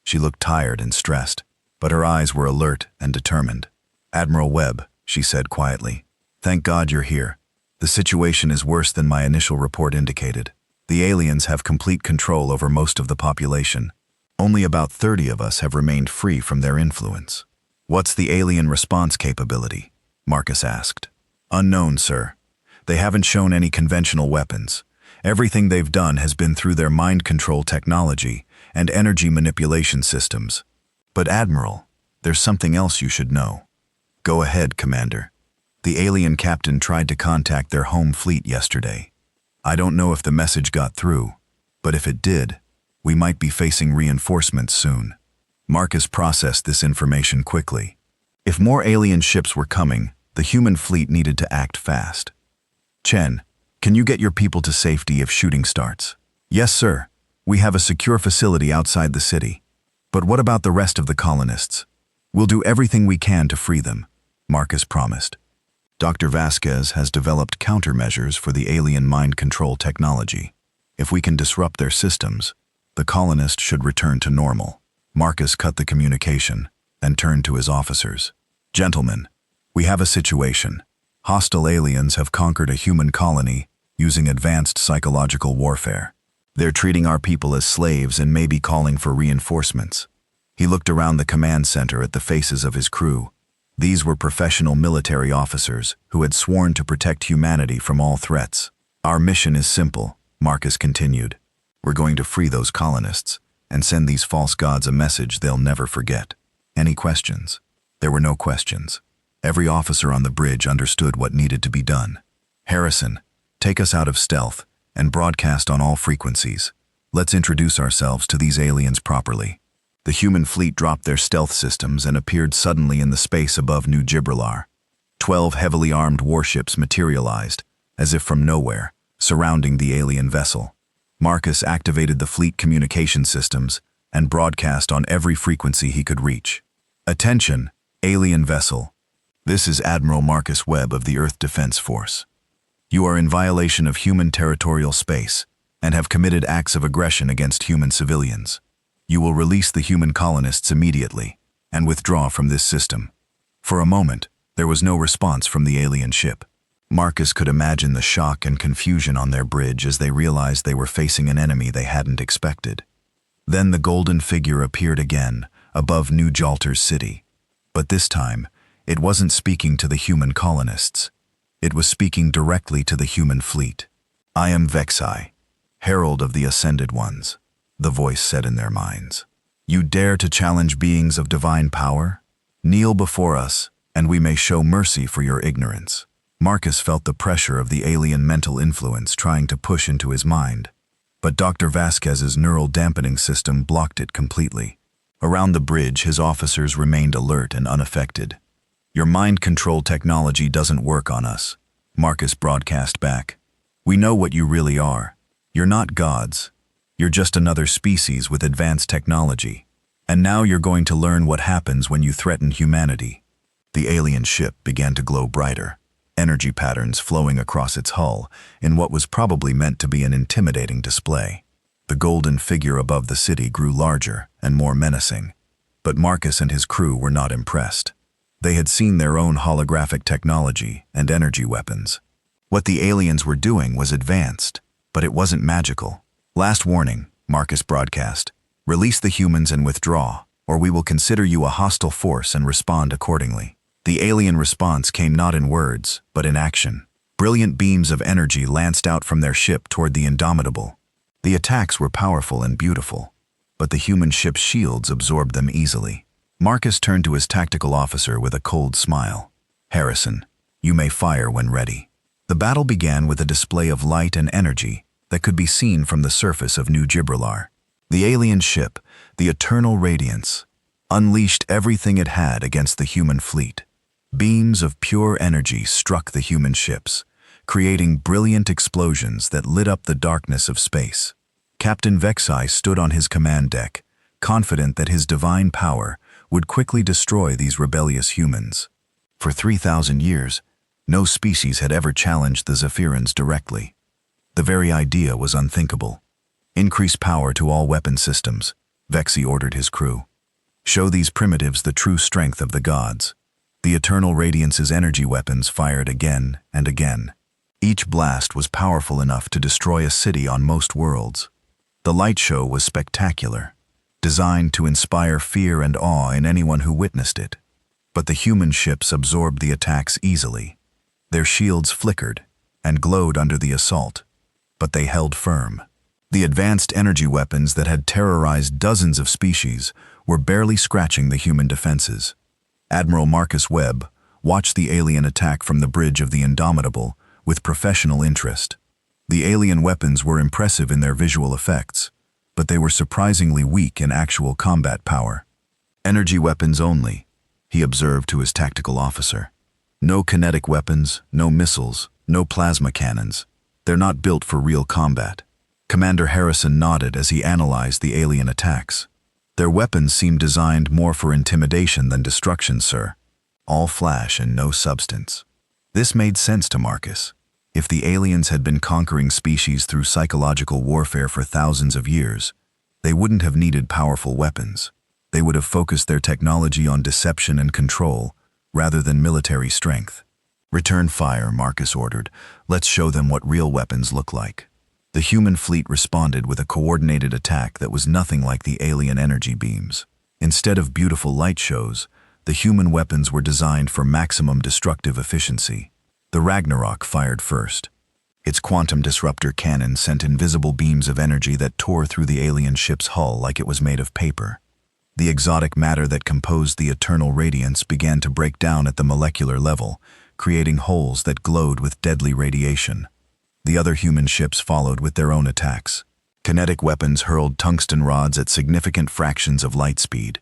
She looked tired and stressed, but her eyes were alert and determined. "Admiral Webb," she said quietly, "thank God you're here. The situation is worse than my initial report indicated. The aliens have complete control over most of the population. Only about 30 of us have remained free from their influence." "What's the alien response capability?" Marcus asked. "Unknown, sir. They haven't shown any conventional weapons. Everything they've done has been through their mind control technology and energy manipulation systems. But Admiral, there's something else you should know." "Go ahead, Commander." "The alien captain tried to contact their home fleet yesterday. I don't know if the message got through, but if it did, we might be facing reinforcements soon." Marcus processed this information quickly. If more alien ships were coming, the human fleet needed to act fast. "Chen, can you get your people to safety if shooting starts?" "Yes, sir. We have a secure facility outside the city. But what about the rest of the colonists?" "We'll do everything we can to free them," Marcus promised. "Dr. Vasquez has developed countermeasures for the alien mind control technology. If we can disrupt their systems, the colonists should return to normal." Marcus cut the communication and turned to his officers. "Gentlemen, we have a situation. Hostile aliens have conquered a human colony using advanced psychological warfare. They're treating our people as slaves and may be calling for reinforcements." He looked around the command center at the faces of his crew. These were professional military officers who had sworn to protect humanity from all threats. "Our mission is simple," Marcus continued. "We're going to free those colonists and send these false gods a message they'll never forget. Any questions?" There were no questions. Every officer on the bridge understood what needed to be done. "Harrison, take us out of stealth and broadcast on all frequencies. Let's introduce ourselves to these aliens properly." The human fleet dropped their stealth systems and appeared suddenly in the space above New Gibraltar. 12 heavily armed warships materialized, as if from nowhere, surrounding the alien vessel. Marcus activated the fleet communication systems and broadcast on every frequency he could reach. "Attention, alien vessel. This is Admiral Marcus Webb of the Earth Defense Force. You are in violation of human territorial space and have committed acts of aggression against human civilians. You will release the human colonists immediately and withdraw from this system." For a moment, there was no response from the alien ship. Marcus could imagine the shock and confusion on their bridge as they realized they were facing an enemy they hadn't expected. Then the golden figure appeared again, above New Gibraltar's city. But this time, it wasn't speaking to the human colonists. It was speaking directly to the human fleet. "I am Vexai, herald of the Ascended Ones," the voice said in their minds. "You dare to challenge beings of divine power? Kneel before us, and we may show mercy for your ignorance." Marcus felt the pressure of the alien mental influence trying to push into his mind. But Dr. Vasquez's neural dampening system blocked it completely. Around the bridge, his officers remained alert and unaffected. "Your mind control technology doesn't work on us," Marcus broadcast back. "We know what you really are. You're not gods. You're just another species with advanced technology. And now you're going to learn what happens when you threaten humanity." The alien ship began to glow brighter, energy patterns flowing across its hull in what was probably meant to be an intimidating display. The golden figure above the city grew larger and more menacing. But Marcus and his crew were not impressed. They had seen their own holographic technology and energy weapons. What the aliens were doing was advanced, but it wasn't magical. "Last warning," Marcus broadcast. "Release the humans and withdraw, or we will consider you a hostile force and respond accordingly." The alien response came not in words, but in action. Brilliant beams of energy lanced out from their ship toward the Indomitable. The attacks were powerful and beautiful, but the human ship's shields absorbed them easily. Marcus turned to his tactical officer with a cold smile. "Harrison, you may fire when ready." The battle began with a display of light and energy that could be seen from the surface of New Gibraltar. The alien ship, the Eternal Radiance, unleashed everything it had against the human fleet. Beams of pure energy struck the human ships, creating brilliant explosions that lit up the darkness of space. Captain Vexi stood on his command deck, confident that his divine power would quickly destroy these rebellious humans. For 3,000 years, no species had ever challenged the Zephyrans directly. The very idea was unthinkable. "Increase power to all weapon systems," Vexi ordered his crew. "Show these primitives the true strength of the gods." The Eternal Radiance's energy weapons fired again and again. Each blast was powerful enough to destroy a city on most worlds. The light show was spectacular, designed to inspire fear and awe in anyone who witnessed it. But the human ships absorbed the attacks easily. Their shields flickered and glowed under the assault, but they held firm. The advanced energy weapons that had terrorized dozens of species were barely scratching the human defenses. Admiral Marcus Webb watched the alien attack from the bridge of the Indomitable with professional interest. The alien weapons were impressive in their visual effects, but they were surprisingly weak in actual combat power. "Energy weapons only," he observed to his tactical officer. "No kinetic weapons, no missiles, no plasma cannons. They're not built for real combat." Commander Harrison nodded as he analyzed the alien attacks. "Their weapons seem designed more for intimidation than destruction, sir. All flash and no substance." This made sense to Marcus. If the aliens had been conquering species through psychological warfare for thousands of years, they wouldn't have needed powerful weapons. They would have focused their technology on deception and control, rather than military strength. "Return fire," Marcus ordered. "Let's show them what real weapons look like." The human fleet responded with a coordinated attack that was nothing like the alien energy beams. Instead of beautiful light shows, the human weapons were designed for maximum destructive efficiency. The Ragnarok fired first. Its quantum disruptor cannon sent invisible beams of energy that tore through the alien ship's hull like it was made of paper. The exotic matter that composed the Eternal Radiance began to break down at the molecular level, creating holes that glowed with deadly radiation. The other human ships followed with their own attacks. Kinetic weapons hurled tungsten rods at significant fractions of light speed.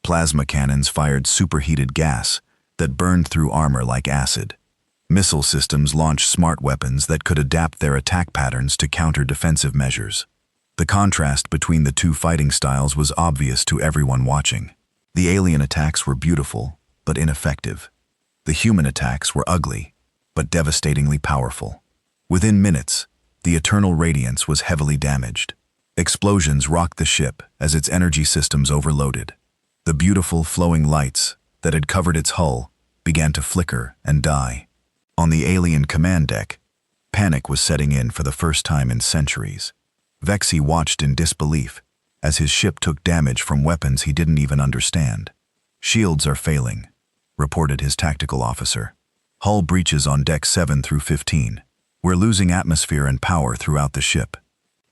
Plasma cannons fired superheated gas that burned through armor like acid. Missile systems launched smart weapons that could adapt their attack patterns to counter defensive measures. The contrast between the two fighting styles was obvious to everyone watching. The alien attacks were beautiful, but ineffective. The human attacks were ugly, but devastatingly powerful. Within minutes, the Eternal Radiance was heavily damaged. Explosions rocked the ship as its energy systems overloaded. The beautiful flowing lights that had covered its hull began to flicker and die. On the alien command deck, panic was setting in for the first time in centuries. Vexi watched in disbelief as his ship took damage from weapons he didn't even understand. "Shields are failing," reported his tactical officer. "Hull breaches on deck 7 through 15. We're losing atmosphere and power throughout the ship."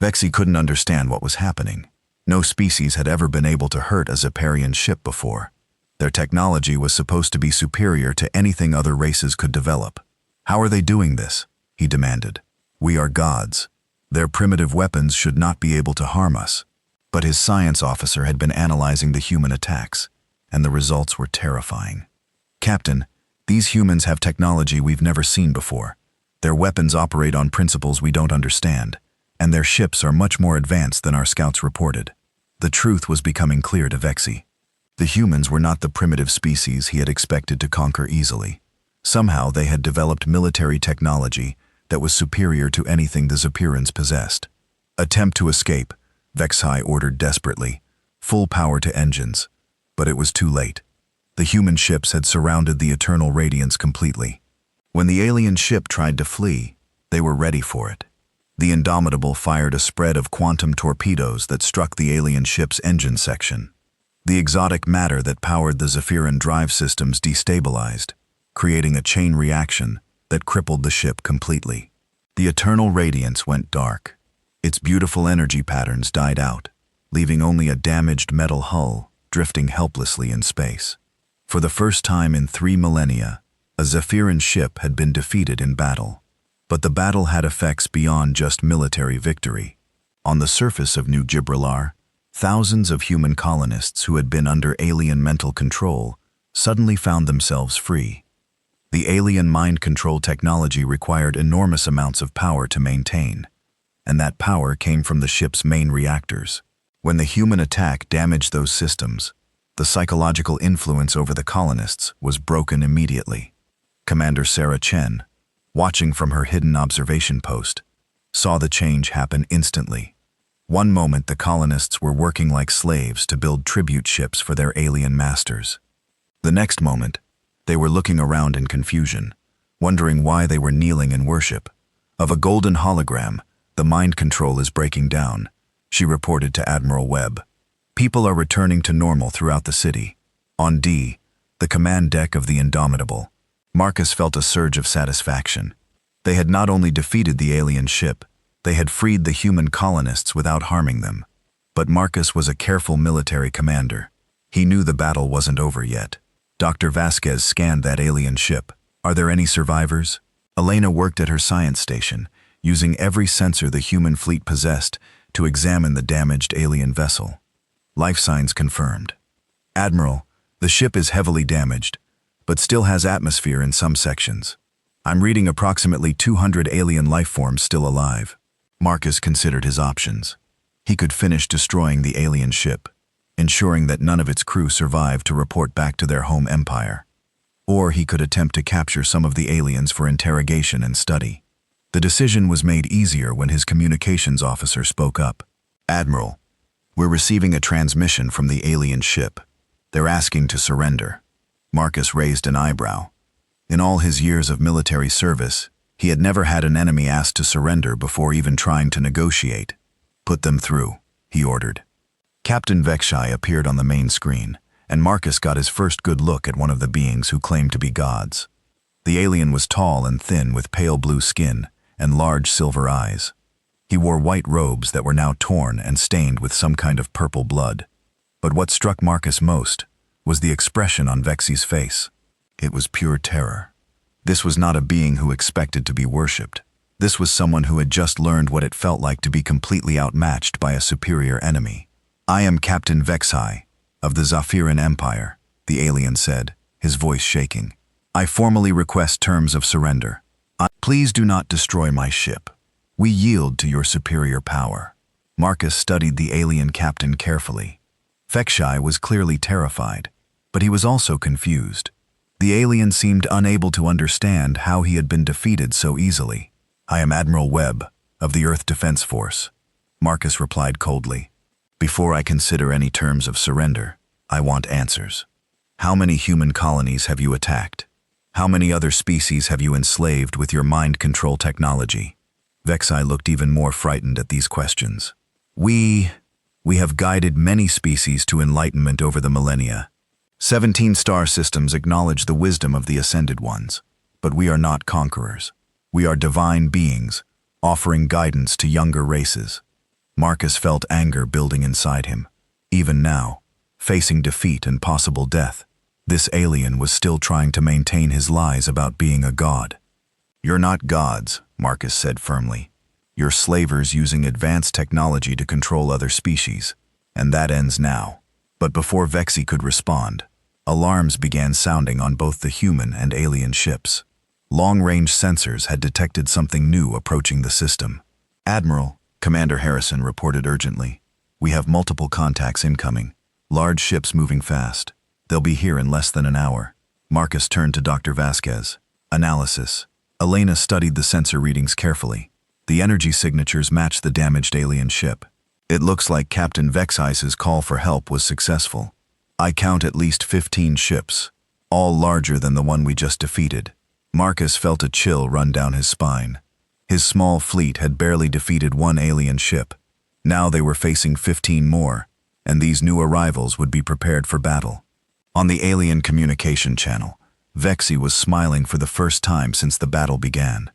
Vexi couldn't understand what was happening. No species had ever been able to hurt a Zephyranian ship before. Their technology was supposed to be superior to anything other races could develop. "How are they doing this?" he demanded. "We are gods. Their primitive weapons should not be able to harm us." But his science officer had been analyzing the human attacks, and the results were terrifying. "Captain, these humans have technology we've never seen before. Their weapons operate on principles we don't understand, and their ships are much more advanced than our scouts reported. The truth was becoming clear to Vexy. The humans were not the primitive species he had expected to conquer easily. Somehow they had developed military technology that was superior to anything the Zepyrans possessed. Attempt to escape, Vexy ordered desperately. Full power to engines. But it was too late. The human ships had surrounded the Eternal Radiance completely. When the alien ship tried to flee, they were ready for it. The Indomitable fired a spread of quantum torpedoes that struck the alien ship's engine section. The exotic matter that powered the Zephyran drive systems destabilized, creating a chain reaction that crippled the ship completely. The Eternal Radiance went dark. Its beautiful energy patterns died out, leaving only a damaged metal hull drifting helplessly in space. For the first time in 3 millennia, a Zephyran ship had been defeated in battle. But the battle had effects beyond just military victory. On the surface of New Gibraltar, thousands of human colonists who had been under alien mental control suddenly found themselves free. The alien mind control technology required enormous amounts of power to maintain, and that power came from the ship's main reactors. When the human attack damaged those systems, the psychological influence over the colonists was broken immediately. Commander Sarah Chen, watching from her hidden observation post, saw the change happen instantly. One moment the colonists were working like slaves to build tribute ships for their alien masters. The next moment, they were looking around in confusion, wondering why they were kneeling in worship. Of a golden hologram, the mind control is breaking down, she reported to Admiral Webb. People are returning to normal throughout the city. On D, the command deck of the Indomitable, Marcus felt a surge of satisfaction. They had not only defeated the alien ship, they had freed the human colonists without harming them. But Marcus was a careful military commander. He knew the battle wasn't over yet. Dr. Vasquez scanned that alien ship. Are there any survivors? Elena worked at her science station, using every sensor the human fleet possessed to examine the damaged alien vessel. Life signs confirmed. Admiral, the ship is heavily damaged, but still has atmosphere in some sections. I'm reading approximately 200 alien life forms still alive. Marcus considered his options. He could finish destroying the alien ship, ensuring that none of its crew survived to report back to their home empire. Or he could attempt to capture some of the aliens for interrogation and study. The decision was made easier when his communications officer spoke up. Admiral, we're receiving a transmission from the alien ship. They're asking to surrender. Marcus raised an eyebrow. In all his years of military service, he had never had an enemy asked to surrender before even trying to negotiate. Put them through, he ordered. Captain Vexy appeared on the main screen, and Marcus got his first good look at one of the beings who claimed to be gods. The alien was tall and thin with pale blue skin and large silver eyes. He wore white robes that were now torn and stained with some kind of purple blood. But what struck Marcus most was the expression on Vexy's face. It was pure terror. This was not a being who expected to be worshipped. This was someone who had just learned what it felt like to be completely outmatched by a superior enemy. I am Captain Vexy, of the Zephyran Empire, the alien said, his voice shaking. I formally request terms of surrender. Please do not destroy my ship. We yield to your superior power. Marcus studied the alien captain carefully. Vexy was clearly terrified, but he was also confused. The alien seemed unable to understand how he had been defeated so easily. I am Admiral Webb, of the Earth Defense Force. Marcus replied coldly. Before I consider any terms of surrender, I want answers. How many human colonies have you attacked? How many other species have you enslaved with your mind control technology? Vexy looked even more frightened at these questions. We have guided many species to enlightenment over the millennia. 17 star systems acknowledge the wisdom of the Ascended Ones, but we are not conquerors. We are divine beings, offering guidance to younger races. Marcus felt anger building inside him. Even now, facing defeat and possible death, this alien was still trying to maintain his lies about being a god. You're not gods, Marcus said firmly. You're slavers using advanced technology to control other species, and that ends now. But before Vexy could respond, alarms began sounding on both the human and alien ships. Long-range sensors had detected something new approaching the system. Admiral, Commander Harrison reported urgently. We have multiple contacts incoming. Large ships moving fast. They'll be here in less than an hour. Marcus turned to Dr. Vasquez. Analysis. Elena studied the sensor readings carefully. The energy signatures matched the damaged alien ship. It looks like Captain Vexice's call for help was successful. I count at least 15 ships, all larger than the one we just defeated. Marcus felt a chill run down his spine. His small fleet had barely defeated one alien ship. Now they were facing 15 more, and these new arrivals would be prepared for battle. On the alien communication channel, Vexi was smiling for the first time since the battle began.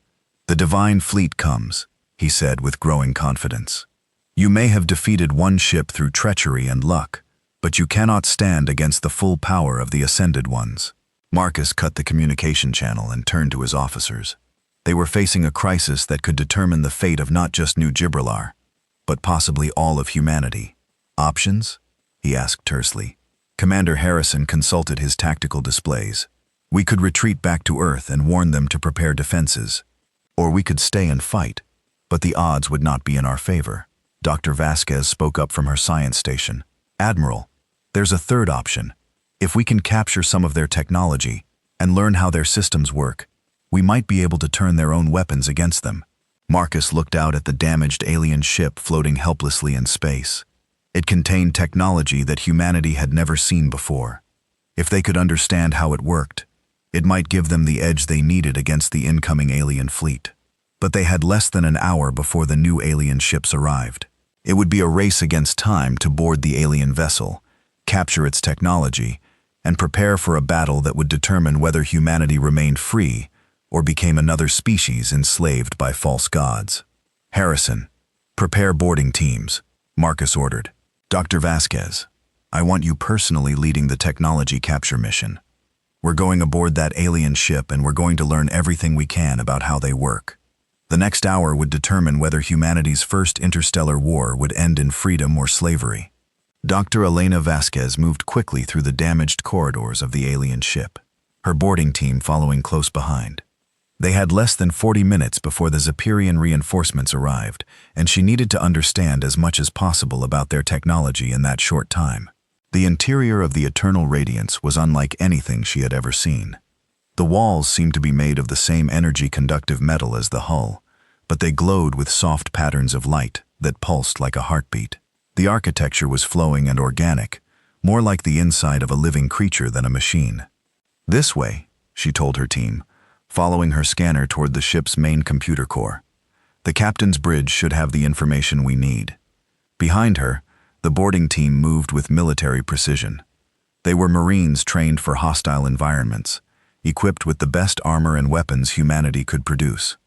The divine fleet comes, he said with growing confidence. You may have defeated one ship through treachery and luck, but you cannot stand against the full power of the ascended ones. Marcus cut the communication channel and turned to his officers. They were facing a crisis that could determine the fate of not just New Gibraltar, but possibly all of humanity. Options? He asked tersely. Commander Harrison consulted his tactical displays. We could retreat back to Earth and warn them to prepare defenses. Or we could stay and fight, but the odds would not be in our favor. Dr. Vasquez spoke up from her science station. Admiral, there's a third option. If we can capture some of their technology and learn how their systems work, we might be able to turn their own weapons against them. Marcus looked out at the damaged alien ship floating helplessly in space. It contained technology that humanity had never seen before. If they could understand how it worked, it might give them the edge they needed against the incoming alien fleet. But they had less than an hour before the new alien ships arrived. It would be a race against time to board the alien vessel, capture its technology, and prepare for a battle that would determine whether humanity remained free or became another species enslaved by false gods. Harrison, prepare boarding teams, Marcus ordered. Dr. Vasquez, I want you personally leading the technology capture mission. We're going aboard that alien ship and we're going to learn everything we can about how they work. The next hour would determine whether humanity's first interstellar war would end in freedom or slavery. Dr. Elena Vasquez moved quickly through the damaged corridors of the alien ship, her boarding team following close behind. They had less than 40 minutes before the Zephyrian reinforcements arrived, and she needed to understand as much as possible about their technology in that short time. The interior of the Eternal Radiance was unlike anything she had ever seen. The walls seemed to be made of the same energy-conductive metal as the hull, but they glowed with soft patterns of light that pulsed like a heartbeat. The architecture was flowing and organic, more like the inside of a living creature than a machine. This way, she told her team, following her scanner toward the ship's main computer core. The captain's bridge should have the information we need. Behind her, the boarding team moved with military precision. They were Marines trained for hostile environments, equipped with the best armor and weapons humanity could produce.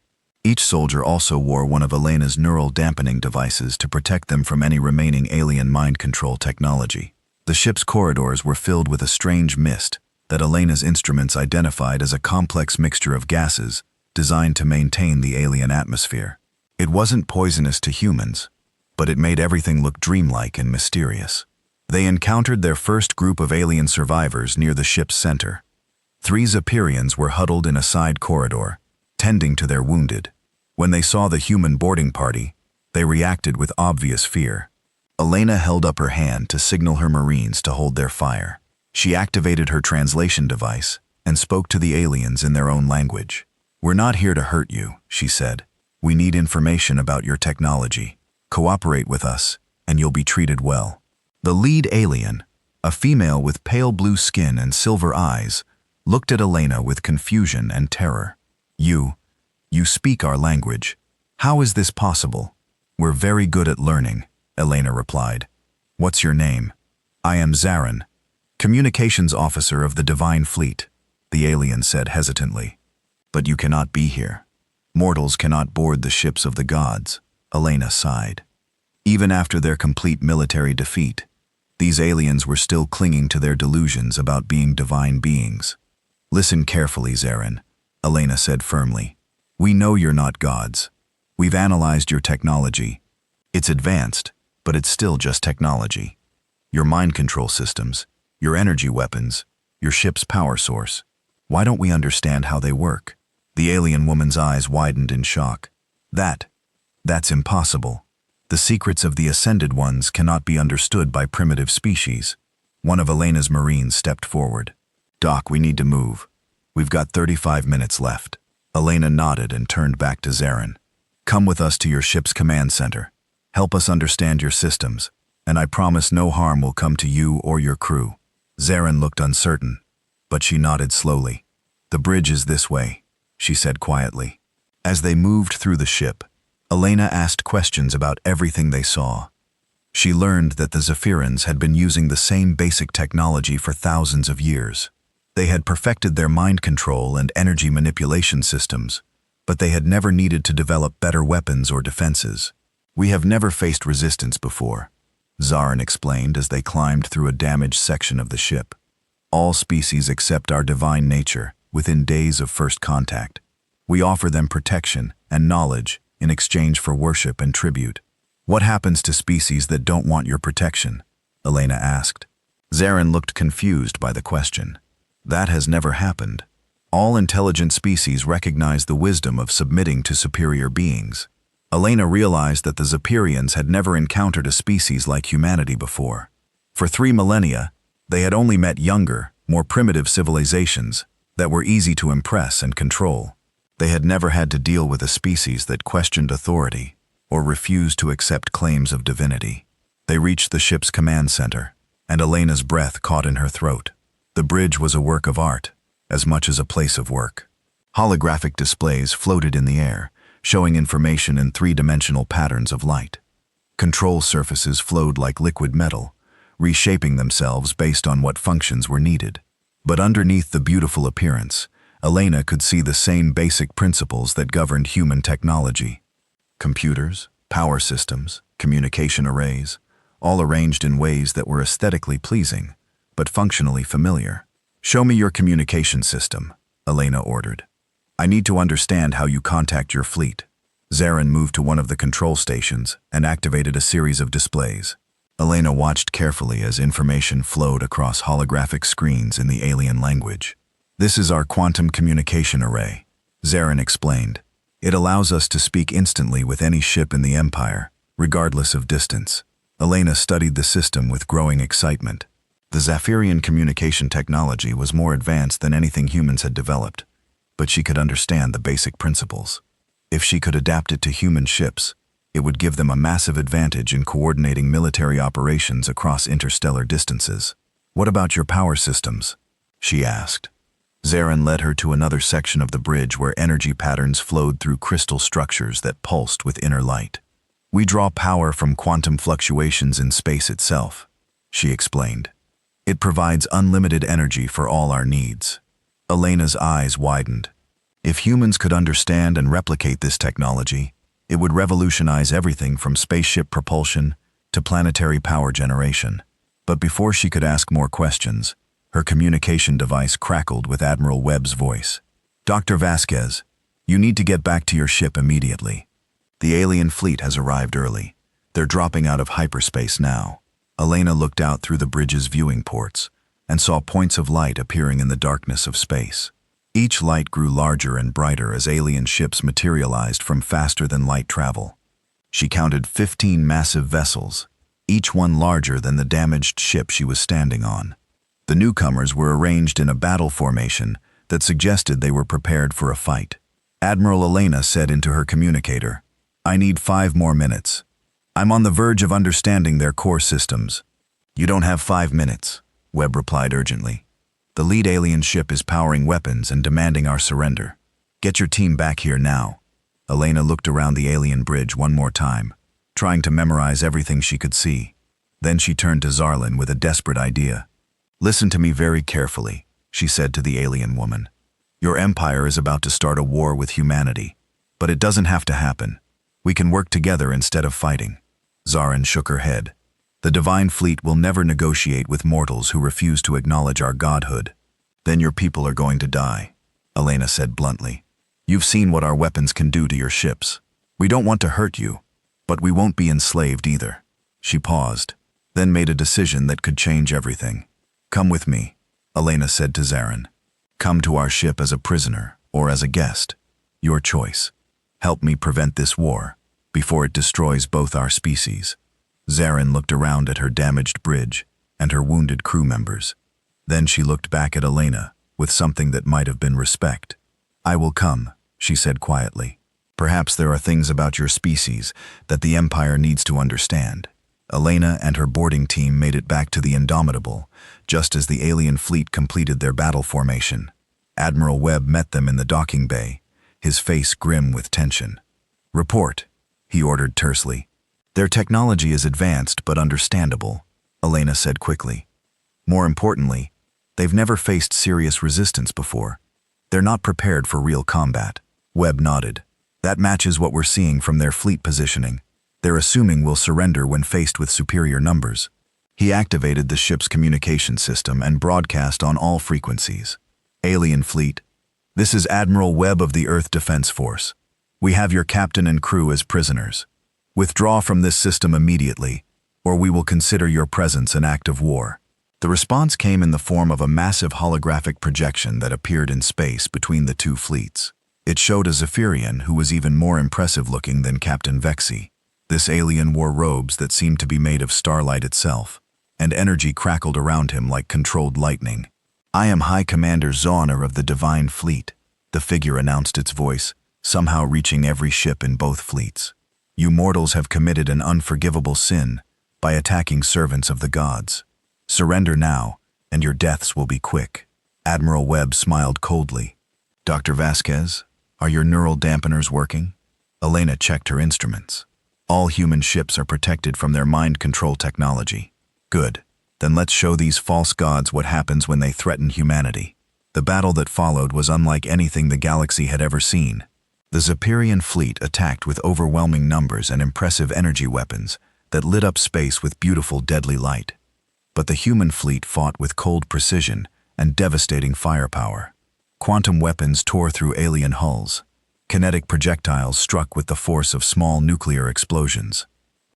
Each soldier also wore one of Elena's neural dampening devices to protect them from any remaining alien mind control technology. The ship's corridors were filled with a strange mist that Elena's instruments identified as a complex mixture of gases designed to maintain the alien atmosphere. It wasn't poisonous to humans, but it made everything look dreamlike and mysterious. They encountered their first group of alien survivors near the ship's center. 3 Zephyrians were huddled in a side corridor, tending to their wounded. When they saw the human boarding party, they reacted with obvious fear. Elena held up her hand to signal her Marines to hold their fire. She activated her translation device and spoke to the aliens in their own language. "We're not here to hurt you," she said. "We need information about your technology. Cooperate with us, and you'll be treated well." The lead alien, a female with pale blue skin and silver eyes, looked at Elena with confusion and terror. You speak our language. How is this possible?" "We're very good at learning," Elena replied. "What's your name?" "I am Zarin, Communications Officer of the Divine Fleet," the alien said hesitantly. "But you cannot be here. Mortals cannot board the ships of the gods," Elena sighed. Even after their complete military defeat, these aliens were still clinging to their delusions about being divine beings. "Listen carefully, Zarin," Elena said firmly. "We know you're not gods. We've analyzed your technology. It's advanced, but it's still just technology. Your mind control systems, your energy weapons, your ship's power source. Why don't we understand how they work?" The alien woman's eyes widened in shock. That's impossible," The secrets of the Ascended Ones cannot be understood by primitive species. One of Elena's Marines stepped forward. Doc, we need to move. We've got 35 minutes left. Elena nodded and turned back to Zarin. Come with us to your ship's command center. Help us understand your systems, and I promise no harm will come to you or your crew. Zarin looked uncertain, but she nodded slowly. The bridge is this way, she said quietly. As they moved through the ship, Elena asked questions about everything they saw. She learned that the Zephyrans had been using the same basic technology for thousands of years. They had perfected their mind control and energy manipulation systems, but they had never needed to develop better weapons or defenses. We have never faced resistance before, Zarin explained as they climbed through a damaged section of the ship. All species accept our divine nature within days of first contact. We offer them protection and knowledge in exchange for worship and tribute. What happens to species that don't want your protection? Elena asked. Zarin looked confused by the question. That has never happened. All intelligent species recognize the wisdom of submitting to superior beings. Elena realized that the Zephyrans had never encountered a species like humanity before. For 3 millennia, they had only met younger, more primitive civilizations that were easy to impress and control. They had never had to deal with a species that questioned authority or refused to accept claims of divinity. They reached the ship's command center, and Elena's breath caught in her throat. The bridge was a work of art, as much as a place of work. Holographic displays floated in the air, showing information in 3-dimensional patterns of light. Control surfaces flowed like liquid metal, reshaping themselves based on what functions were needed. But underneath the beautiful appearance, Elena could see the same basic principles that governed human technology. Computers, power systems, communication arrays, all arranged in ways that were aesthetically pleasing, but functionally familiar. Show me your communication system, Elena ordered. I need to understand how you contact your fleet. Zarin moved to one of the control stations and activated a series of displays. Elena watched carefully as information flowed across holographic screens in the alien language. This is our quantum communication array, Zarin explained. It allows us to speak instantly with any ship in the Empire, regardless of distance. Elena studied the system with growing excitement. The Zephyrian communication technology was more advanced than anything humans had developed, but she could understand the basic principles. If she could adapt it to human ships, it would give them a massive advantage in coordinating military operations across interstellar distances. What about your power systems? She asked. Zarin led her to another section of the bridge where energy patterns flowed through crystal structures that pulsed with inner light. We draw power from quantum fluctuations in space itself, she explained. It provides unlimited energy for all our needs. Elena's eyes widened. If humans could understand and replicate this technology, it would revolutionize everything from spaceship propulsion to planetary power generation. But before she could ask more questions, her communication device crackled with Admiral Webb's voice. Dr. Vasquez, you need to get back to your ship immediately. The alien fleet has arrived early. They're dropping out of hyperspace now. Elena looked out through the bridge's viewing ports and saw points of light appearing in the darkness of space. Each light grew larger and brighter as alien ships materialized from faster-than-light travel. She counted 15 massive vessels, each one larger than the damaged ship she was standing on. The newcomers were arranged in a battle formation that suggested they were prepared for a fight. Admiral Elena said into her communicator, I need 5 more minutes. I'm on the verge of understanding their core systems. You don't have 5 minutes, Webb replied urgently. The lead alien ship is powering weapons and demanding our surrender. Get your team back here now. Elena looked around the alien bridge one more time, trying to memorize everything she could see. Then she turned to Zarlin with a desperate idea. Listen to me very carefully, she said to the alien woman. Your empire is about to start a war with humanity, but it doesn't have to happen. We can work together instead of fighting. Zarin shook her head. The Divine Fleet will never negotiate with mortals who refuse to acknowledge our godhood. Then your people are going to die, Elena said bluntly. You've seen what our weapons can do to your ships. We don't want to hurt you, but we won't be enslaved either. She paused, then made a decision that could change everything. Come with me, Elena said to Zarin. Come to our ship as a prisoner or as a guest. Your choice. Help me prevent this war. before it destroys both our species." Zarin looked around at her damaged bridge and her wounded crew members. Then she looked back at Elena with something that might have been respect. "I will come," she said quietly. "Perhaps there are things about your species that the Empire needs to understand." Elena and her boarding team made it back to the Indomitable, just as the alien fleet completed their battle formation. Admiral Webb met them in the docking bay, his face grim with tension. "Report," he ordered tersely. "Their technology is advanced but understandable," Elena said quickly. "More importantly, they've never faced serious resistance before. They're not prepared for real combat." Webb nodded. "That matches what we're seeing from their fleet positioning. They're assuming we'll surrender when faced with superior numbers." He activated the ship's communication system and broadcast on all frequencies. "Alien fleet, this is Admiral Webb of the Earth Defense Force. We have your captain and crew as prisoners. Withdraw from this system immediately, or we will consider your presence an act of war." The response came in the form of a massive holographic projection that appeared in space between the two fleets. It showed a Zephyrian who was even more impressive looking than Captain Vexy. This alien wore robes that seemed to be made of starlight itself, and energy crackled around him like controlled lightning. "I am High Commander Zoner of the Divine Fleet," the figure announced, its voice somehow reaching every ship in both fleets. "You mortals have committed an unforgivable sin by attacking servants of the gods. Surrender now, and your deaths will be quick." Admiral Webb smiled coldly. "Dr. Vasquez, are your neural dampeners working?" Elena checked her instruments. "All human ships are protected from their mind control technology." "Good. Then let's show these false gods what happens when they threaten humanity." The battle that followed was unlike anything the galaxy had ever seen. The Zephyrian fleet attacked with overwhelming numbers and impressive energy weapons that lit up space with beautiful deadly light. But the human fleet fought with cold precision and devastating firepower. Quantum weapons tore through alien hulls. Kinetic projectiles struck with the force of small nuclear explosions.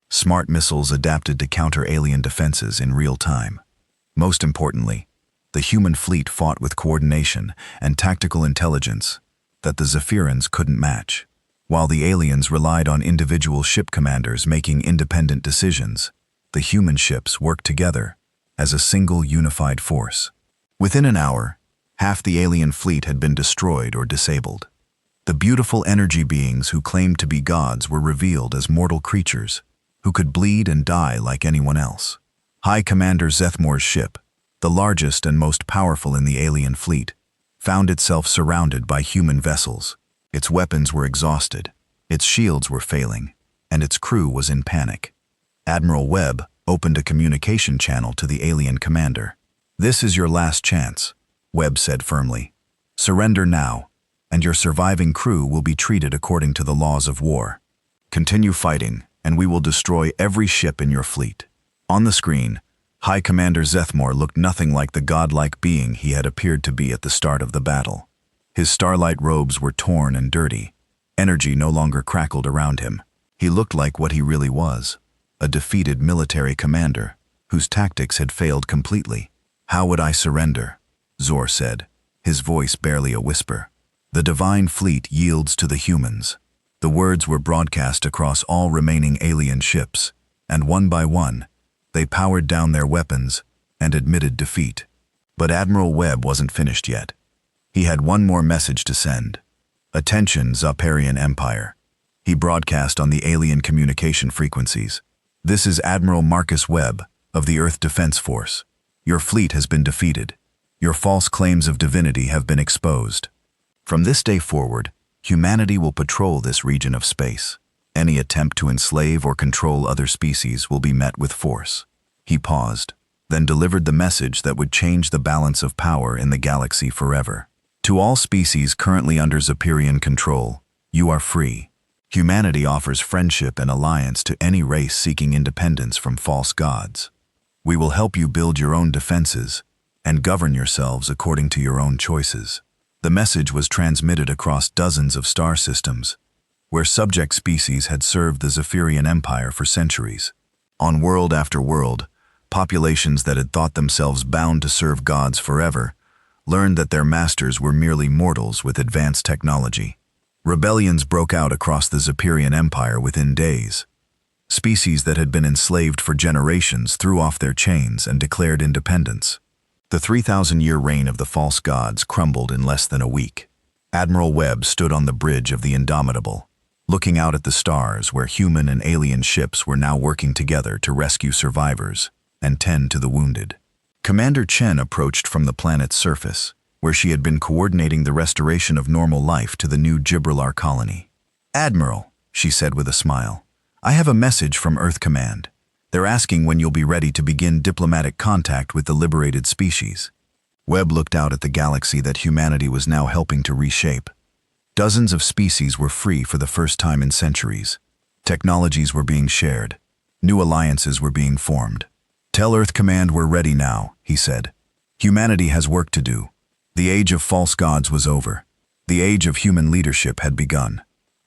Smart missiles adapted to counter alien defenses in real time. Most importantly, the human fleet fought with coordination and tactical intelligence that the Zephyrans couldn't match. While the aliens relied on individual ship commanders making independent decisions, the human ships worked together as a single unified force. Within an hour, half the alien fleet had been destroyed or disabled. The beautiful energy beings who claimed to be gods were revealed as mortal creatures who could bleed and die like anyone else. High Commander Zethmore's ship, the largest and most powerful in the alien fleet, found itself surrounded by human vessels. Its weapons were exhausted, its shields were failing, and its crew was in panic. Admiral Webb opened a communication channel to the alien commander. "This is your last chance," Webb said firmly. "Surrender now, and your surviving crew will be treated according to the laws of war. Continue fighting, and we will destroy every ship in your fleet." On the screen, High Commander Zethmore looked nothing like the godlike being he had appeared to be at the start of the battle. His starlight robes were torn and dirty. Energy no longer crackled around him. He looked like what he really was, a defeated military commander whose tactics had failed completely. "How would I surrender?" Zor said, his voice barely a whisper. "The Divine Fleet yields to the humans." The words were broadcast across all remaining alien ships, and one by one, they powered down their weapons and admitted defeat. But Admiral Webb wasn't finished yet. He had one more message to send. "Attention, Zoparian Empire." He broadcast on the alien communication frequencies. "This is Admiral Marcus Webb of the Earth Defense Force. Your fleet has been defeated. Your false claims of divinity have been exposed. From this day forward, humanity will patrol this region of space. Any attempt to enslave or control other species will be met with force." He paused, then delivered the message that would change the balance of power in the galaxy forever. "To all species currently under Zephyrian control, you are free. Humanity offers friendship and alliance to any race seeking independence from false gods. We will help you build your own defenses and govern yourselves according to your own choices." The message was transmitted across dozens of star systems, where subject species had served the Zephyrian Empire for centuries. On world after world, populations that had thought themselves bound to serve gods forever learned that their masters were merely mortals with advanced technology. Rebellions broke out across the Zephyrian Empire within days. Species that had been enslaved for generations threw off their chains and declared independence. The 3,000-year reign of the false gods crumbled in less than a week. Admiral Webb stood on the bridge of the Indomitable, looking out at the stars where human and alien ships were now working together to rescue survivors and tend to the wounded. Commander Chen approached from the planet's surface, where she had been coordinating the restoration of normal life to the new Gibraltar colony. "Admiral," she said with a smile, "I have a message from Earth Command. They're asking when you'll be ready to begin diplomatic contact with the liberated species." Webb looked out at the galaxy that humanity was now helping to reshape. Dozens of species were free for the first time in centuries. Technologies were being shared. New alliances were being formed. "Tell Earth Command we're ready now," he said. "Humanity has work to do. The age of false gods was over. The age of human leadership had begun."